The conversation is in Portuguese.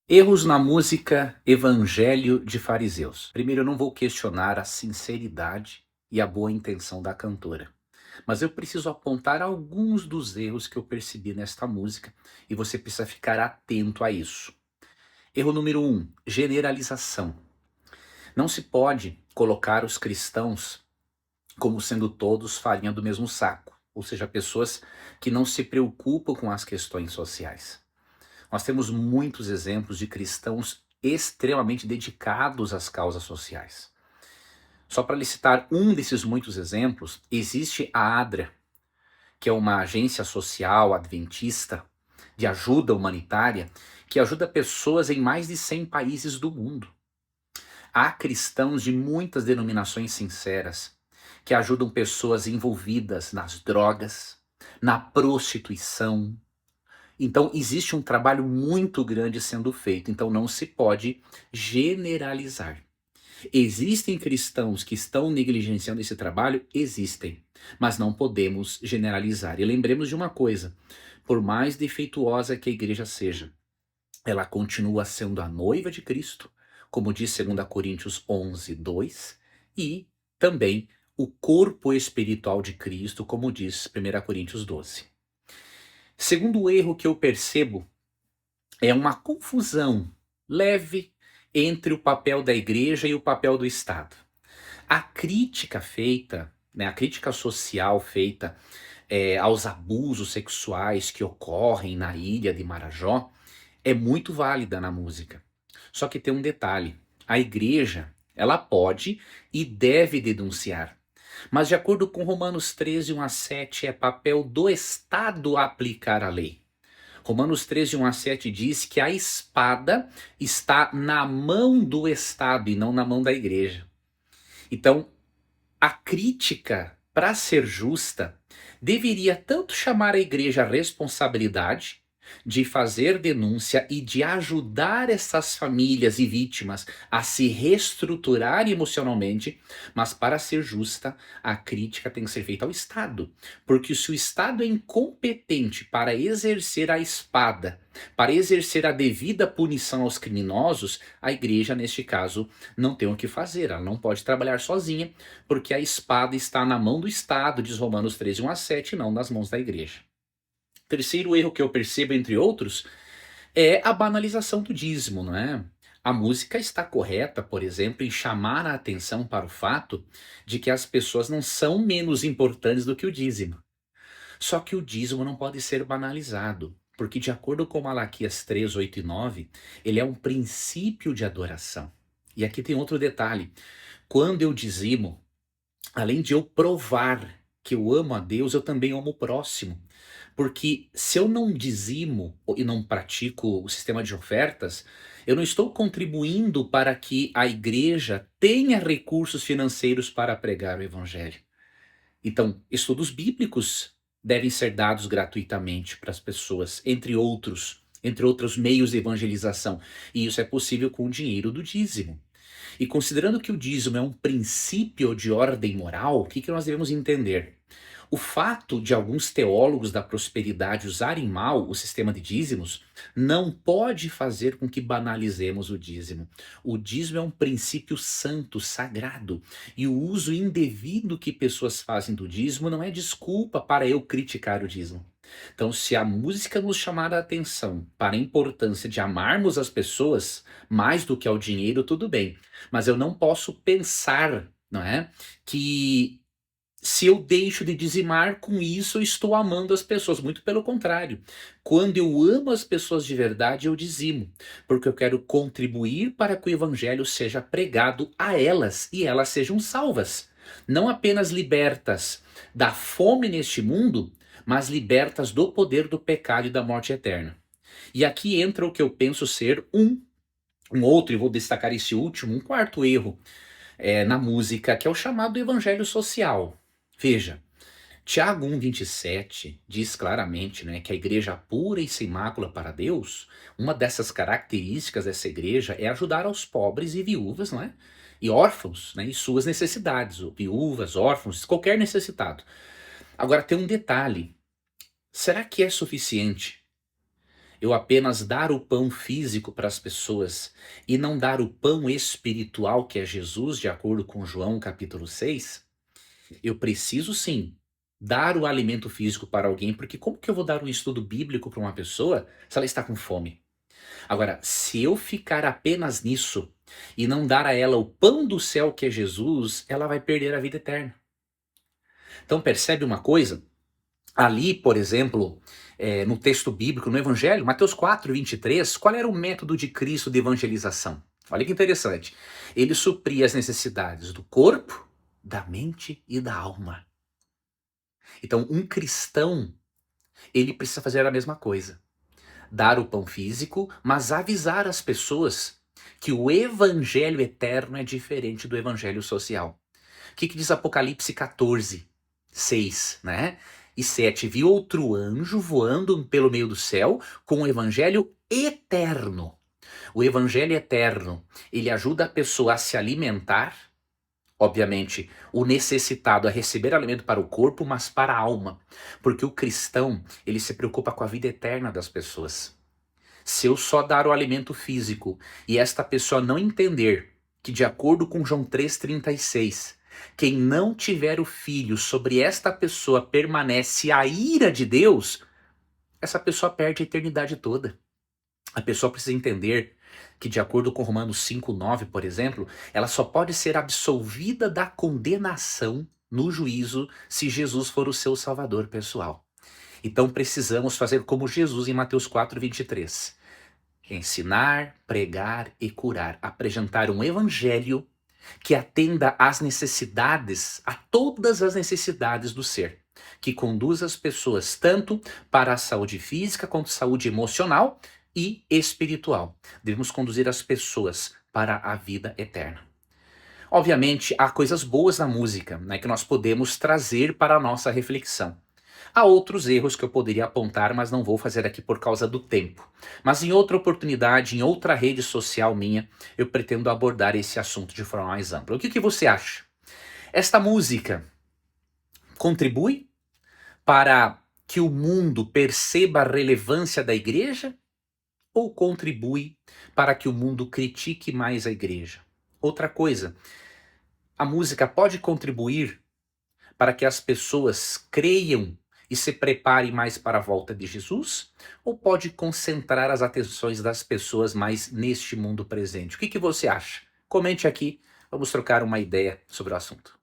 Erros na música Evangelho de Fariseus. Primeiro, eu não vou questionar a sinceridade e a boa intenção da cantora, mas eu preciso apontar alguns dos erros que eu percebi nesta música e você precisa ficar atento a isso. Erro número um: generalização. Não se pode colocar os cristãos como sendo todos farinha do mesmo saco, ou seja, pessoas que não se preocupam com as questões sociais. Nós temos muitos exemplos de cristãos extremamente dedicados às causas sociais. Só para licitar um desses muitos exemplos, existe a ADRA, que é uma agência social adventista de ajuda humanitária que ajuda pessoas em mais de 100 países do mundo. Há cristãos de muitas denominações sinceras que ajudam pessoas envolvidas nas drogas, na prostituição. Então, existe um trabalho muito grande sendo feito, então não se pode generalizar. Existem cristãos que estão negligenciando esse trabalho? Existem, mas não podemos generalizar. E lembremos de uma coisa: por mais defeituosa que a igreja seja, ela continua sendo a noiva de Cristo, como diz 2 Coríntios 11:2, e também o corpo espiritual de Cristo, como diz 1 Coríntios 12. Segundo erro que eu percebo é uma confusão leve entre o papel da igreja e o papel do Estado. A crítica feita, né, a crítica social feita aos abusos sexuais que ocorrem na ilha de Marajó é muito válida na música. Só que tem um detalhe: a igreja, ela pode e deve denunciar. Mas de acordo com Romanos 13, 1-7, é papel do Estado aplicar a lei. Romanos 13, 1-7 diz que a espada está na mão do Estado e não na mão da igreja. Então, a crítica, para ser justa, deveria tanto chamar a igreja à responsabilidade de fazer denúncia e de ajudar essas famílias e vítimas a se reestruturar emocionalmente, mas para ser justa, a crítica tem que ser feita ao Estado, porque se o Estado é incompetente para exercer a espada, para exercer a devida punição aos criminosos, a igreja, neste caso, não tem o que fazer, ela não pode trabalhar sozinha, porque a espada está na mão do Estado, diz Romanos 13, 1-7, não nas mãos da igreja. Terceiro erro que eu percebo, entre outros, é a banalização do dízimo, não é? A música está correta, por exemplo, em chamar a atenção para o fato de que as pessoas não são menos importantes do que o dízimo. Só que o dízimo não pode ser banalizado, porque de acordo com Malaquias 3, 8 e 9, ele é um princípio de adoração. E aqui tem outro detalhe: quando eu dizimo, além de eu provar que eu amo a Deus, eu também amo o próximo. Porque se eu não dizimo e não pratico o sistema de ofertas, eu não estou contribuindo para que a igreja tenha recursos financeiros para pregar o evangelho. Então, estudos bíblicos devem ser dados gratuitamente para as pessoas, entre outros meios de evangelização. E isso é possível com o dinheiro do dízimo. E considerando que o dízimo é um princípio de ordem moral, o que que nós devemos entender? O fato de alguns teólogos da prosperidade usarem mal o sistema de dízimos não pode fazer com que banalizemos o dízimo. O dízimo é um princípio santo, sagrado, e o uso indevido que pessoas fazem do dízimo não é desculpa para eu criticar o dízimo. Então, se a música nos chamar a atenção para a importância de amarmos as pessoas mais do que ao dinheiro, tudo bem. Mas eu não posso pensar, não é, que se eu deixo de dizimar, com isso eu estou amando as pessoas. Muito pelo contrário. Quando eu amo as pessoas de verdade, eu dizimo, porque eu quero contribuir para que o evangelho seja pregado a elas e elas sejam salvas. Não apenas libertas da fome neste mundo, mas libertas do poder do pecado e da morte eterna. E aqui entra o que eu penso ser um outro, e vou destacar esse último, um quarto erro na música, que é o chamado evangelho social. Veja, Tiago 1,27 diz claramente, né, que a igreja pura e sem mácula para Deus, uma dessas características dessa igreja é ajudar aos pobres e viúvas, não é? E órfãos, né, e suas necessidades, viúvas, órfãos, qualquer necessitado. Agora tem um detalhe: será que é suficiente Eu apenas dar o pão físico para as pessoas e não dar o pão espiritual, que é Jesus, de acordo com João capítulo 6, eu preciso sim dar o alimento físico para alguém, porque como que eu vou dar um estudo bíblico para uma pessoa se ela está com fome? Agora, se eu ficar apenas nisso e não dar a ela o pão do céu, que é Jesus, ela vai perder a vida eterna. Então percebe uma coisa? Ali, por exemplo, no texto bíblico, no Evangelho, Mateus 4:23, qual era o método de Cristo de evangelização? Olha que interessante. Ele supria as necessidades do corpo, da mente e da alma. Então, um cristão, ele precisa fazer a mesma coisa. Dar o pão físico, mas avisar as pessoas que o evangelho eterno é diferente do evangelho social. O que diz Apocalipse 14, 6, né? E 7, vi outro anjo voando pelo meio do céu com o evangelho eterno. O evangelho eterno, ele ajuda a pessoa a se alimentar, obviamente, o necessitado a receber alimento para o corpo, mas para a alma. Porque o cristão, ele se preocupa com a vida eterna das pessoas. Se eu só dar o alimento físico e esta pessoa não entender que, de acordo com João 3,36, quem não tiver o filho, sobre esta pessoa permanece a ira de Deus, essa pessoa perde a eternidade toda. A pessoa precisa entender que, de acordo com Romanos 5,9, por exemplo, ela só pode ser absolvida da condenação no juízo se Jesus for o seu salvador pessoal. Então precisamos fazer como Jesus em Mateus 4,23. Ensinar, pregar e curar. Apresentar um evangelho que atenda às necessidades, a todas as necessidades do ser. Que conduza as pessoas tanto para a saúde física quanto saúde emocional e espiritual. Devemos conduzir as pessoas para a vida eterna. Obviamente, há coisas boas na música, né, que nós podemos trazer para a nossa reflexão. Há outros erros que eu poderia apontar, mas não vou fazer aqui por causa do tempo. Mas em outra oportunidade, em outra rede social minha, eu pretendo abordar esse assunto de forma mais ampla. O que você acha? Esta música contribui para que o mundo perceba a relevância da igreja? Ou contribui para que o mundo critique mais a igreja? Outra coisa, a música pode contribuir para que as pessoas creiam e se preparem mais para a volta de Jesus? Ou pode concentrar as atenções das pessoas mais neste mundo presente? O que você acha? Comente aqui, vamos trocar uma ideia sobre o assunto.